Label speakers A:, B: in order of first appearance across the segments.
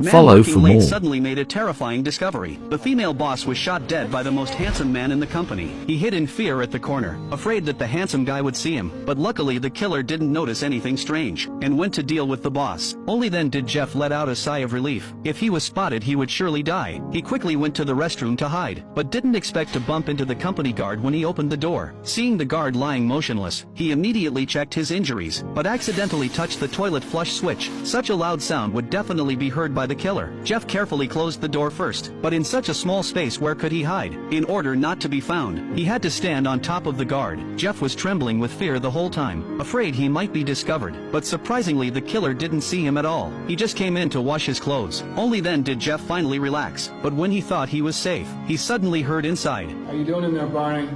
A: Follow for more.
B: Suddenly made a terrifying discovery. The female boss was shot dead by the most handsome man in the company. He hid in fear at the corner, afraid that the handsome guy would see him, but luckily the killer didn't notice anything strange, and went to deal with the boss. Only then did Jeff let out a sigh of relief. If he was spotted he would surely die. He quickly went to the restroom to hide, but didn't expect to bump into the company guard when he opened the door. Seeing the guard lying motionless, he immediately checked his injuries, but accidentally touched the toilet flush switch. Such a loud sound would definitely be heard by the killer. Jeff carefully closed the door first, but in such a small space where could he hide? In order not to be found, he had to stand on top of the guard. Jeff was trembling with fear the whole time, afraid he might be discovered, but surprisingly the killer didn't see him at all. He just came in to wash his clothes. Only then did Jeff finally relax, but when he thought he was safe, he suddenly heard inside.
C: How you doing in there, Barney?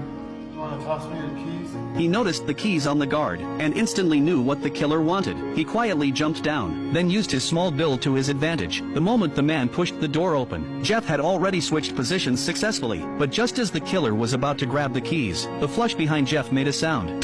C: You want to toss me your keys?
B: He noticed the keys on the guard, and instantly knew what the killer wanted. He quietly jumped down, then used his small build to his advantage. The moment the man pushed the door open, Jeff had already switched positions successfully, but just as the killer was about to grab the keys, the flush behind Jeff made a sound.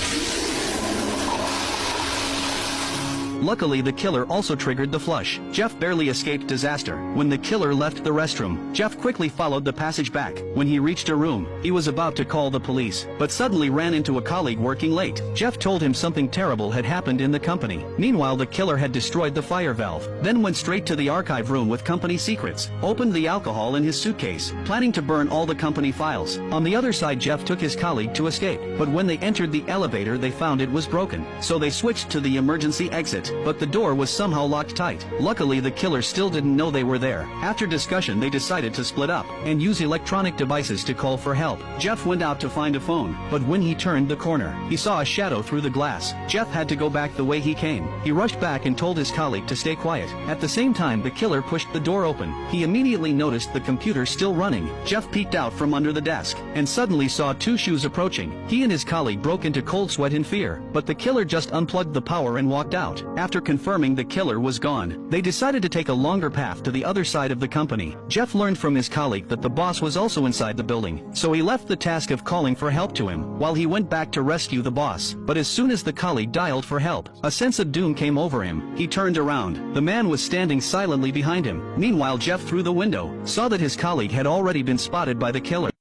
B: Luckily the killer also triggered the flush. Jeff barely escaped disaster. When the killer left the restroom, Jeff quickly followed the passage back. When he reached a room, he was about to call the police, but suddenly ran into a colleague working late. Jeff told him something terrible had happened in the company. Meanwhile the killer had destroyed the fire valve, then went straight to the archive room with company secrets, opened the alcohol in his suitcase, planning to burn all the company files. On the other side Jeff took his colleague to escape, but when they entered the elevator they found it was broken, so they switched to the emergency exit. But the door was somehow locked tight. Luckily the killer still didn't know they were there. After discussion they decided to split up and use electronic devices to call for help. Jeff went out to find a phone, but when he turned the corner, he saw a shadow through the glass. Jeff had to go back the way he came. He rushed back and told his colleague to stay quiet. At the same time the killer pushed the door open. He immediately noticed the computer still running. Jeff peeked out from under the desk, and suddenly saw two shoes approaching. He and his colleague broke into cold sweat in fear, but the killer just unplugged the power and walked out. After confirming the killer was gone, they decided to take a longer path to the other side of the company. Jeff learned from his colleague that the boss was also inside the building, so he left the task of calling for help to him, while he went back to rescue the boss. But as soon as the colleague dialed for help, a sense of doom came over him. He turned around. The man was standing silently behind him. Meanwhile Jeff, through the window, saw that his colleague had already been spotted by the killer.